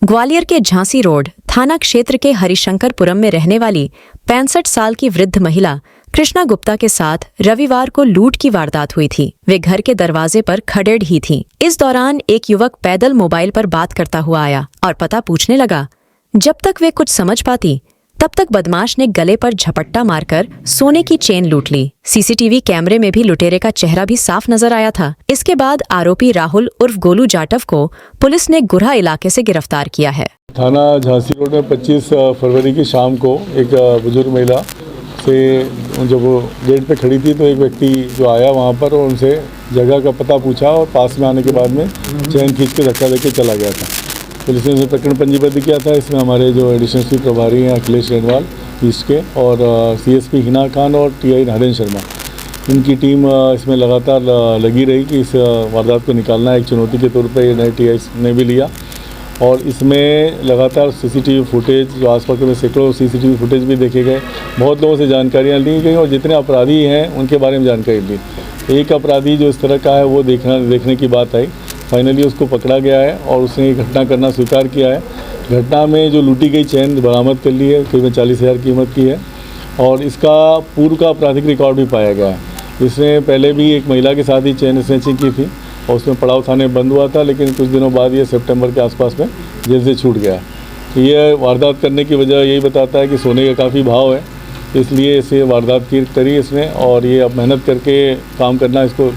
ग्वालियर के झांसी रोड थाना क्षेत्र के हरिशंकरपुरम में रहने वाली 65 साल की वृद्ध महिला कृष्णा गुप्ता के साथ रविवार को लूट की वारदात हुई थी। वे घर के दरवाजे पर खड़ेड़ ही थीं। इस दौरान एक युवक पैदल मोबाइल पर बात करता हुआ आया और पता पूछने लगा। जब तक वे कुछ समझ पाती तब तक बदमाश ने गले पर झपट्टा मारकर सोने की चेन लूट ली। सीसीटीवी कैमरे में भी लुटेरे का चेहरा भी साफ नजर आया था। इसके बाद आरोपी राहुल उर्फ गोलू जाटव को पुलिस ने गुरहा इलाके से गिरफ्तार किया है। थाना झांसी रोड में 25 फरवरी की शाम को एक बुजुर्ग महिला से जब वो गेट पे खड़ी थी तो एक व्यक्ति जो आया वहाँ पर और उनसे जगह का पता पूछा और पास में आने के बाद में चैन खींच के धक्का देके चला गया था। पुलिस ने प्रकरण पंजीबद्ध किया था। इसमें हमारे जो एडिशनल एसपी प्रभारी हैं अखिलेश रेणवाल ईस्ट के और सीएसपी हिना खान और टीआई नरेंद्र शर्मा, इनकी टीम इसमें लगातार लगी रही कि इस वारदात को निकालना एक चुनौती के तौर पर ये नए टीआई ने भी लिया। और इसमें लगातार सीसीटीवी फुटेज जो आसपास में सैकड़ों सीसीटीवी फुटेज भी देखे गए, बहुत लोगों से जानकारियाँ ली गई और जितने अपराधी हैं उनके बारे में जानकारी ली। एक अपराधी जो इस तरह का है वो देखने की बात आई। फाइनली उसको पकड़ा गया है और उसने ये घटना करना स्वीकार किया है। घटना में जो लूटी गई चैन बरामद कर ली है, करीबन 40,000 कीमत की है और इसका पूर्व का आपराधिक रिकॉर्ड भी पाया गया है। इसने पहले भी एक महिला के साथ ही चैन स्नैचिंग की थी और उसमें पड़ाव थाने बंद हुआ था, लेकिन कुछ दिनों बाद ये सितंबर के आसपास में जेल से छूट गया। तो ये वारदात करने की वजह यही बताता है कि सोने का काफ़ी भाव है, इसलिए इसे वारदात की करी इसने। और ये अब मेहनत करके काम करना इसको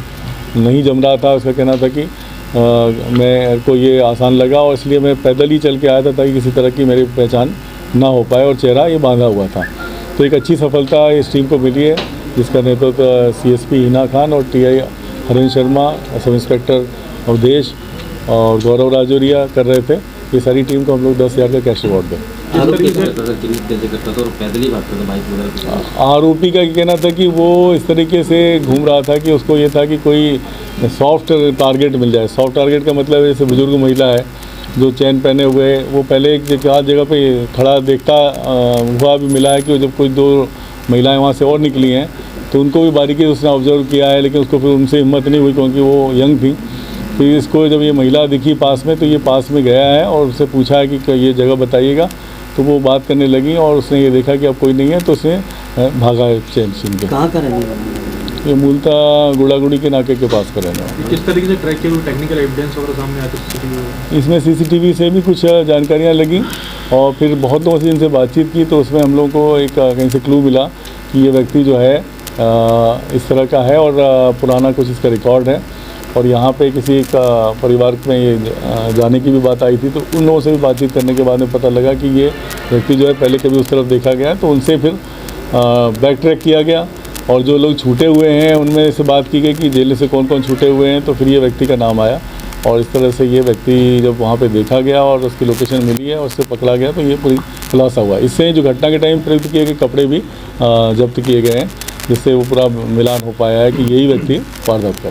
नहीं जम रहा था। उसका कहना था कि मेरे को ये आसान लगा और इसलिए मैं पैदल ही चल के आया था ताकि किसी तरह की मेरी पहचान ना हो पाए और चेहरा ये बांधा हुआ था। तो एक अच्छी सफलता इस टीम को मिली है जिसका नेतृत्व सीएसपी हिना खान और TI Harendra Sharma, sub inspector Awadhesh और गौरव राजौरिया कर रहे थे। ये सारी टीम को हम लोग 10,000 का कैश रिवॉर्ड दें। आरोपी का कहना था कि वो इस तरीके से घूम रहा था कि उसको ये था कि कोई सॉफ्ट टारगेट मिल जाए। सॉफ्ट टारगेट का मतलब जैसे बुजुर्ग महिला है जो चैन पहने हुए, वो पहले एक जगह पे खड़ा देखता हुआ भी मिला है कि जब कोई 2 महिलाएं वहाँ से और निकली हैं तो उनको भी बारीकी से उसने ऑब्जर्व किया है, लेकिन उसको फिर उनसे हिम्मत नहीं हुई क्योंकि वो यंग थी। फिर इसको जब ये महिला दिखी पास में तो ये पास में गया है और उससे पूछा है कि ये जगह बताइएगा, तो वो बात करने लगी और उसने ये देखा कि अब कोई नहीं है तो उसने भागा है चैन छीन के। कहाँ का रहने वाला? ये मूलतः गुड़ागुड़ी के नाके के पास का रहने वाला। किस तरीके से ट्रैक किया, टेक्निकल एविडेंस वगैरह सामने आते? इसमें सीसीटीवी से भी कुछ जानकारियाँ लगी और फिर बहुत लोगों से इनसे बातचीत की तो उसमें हम लोग को एक कहीं से क्लू मिला कि ये व्यक्ति जो है इस तरह का है और पुराना कुछ इसका रिकॉर्ड है और यहाँ पे किसी एक परिवार में ये जाने की भी बात आई थी। तो उन लोगों से भी बातचीत करने के बाद में पता लगा कि ये व्यक्ति जो है पहले कभी उस तरफ देखा गया, तो उनसे फिर बैक ट्रैक किया गया और जो लोग छूटे हुए हैं उनमें से बात की गई कि जेल से कौन कौन छूटे हुए हैं, तो फिर ये व्यक्ति का नाम आया और इस तरह से ये व्यक्ति जब वहाँ पे देखा गया और उसकी लोकेशन मिली है और उससे पकड़ा गया तो ये पूरी खुलासा हुआ। इससे जो घटना के टाइम प्रयुक्त किए गए कपड़े भी जब्त किए गए हैं, जिससे वो पूरा मिलान हो पाया है कि यही व्यक्ति वारदात कर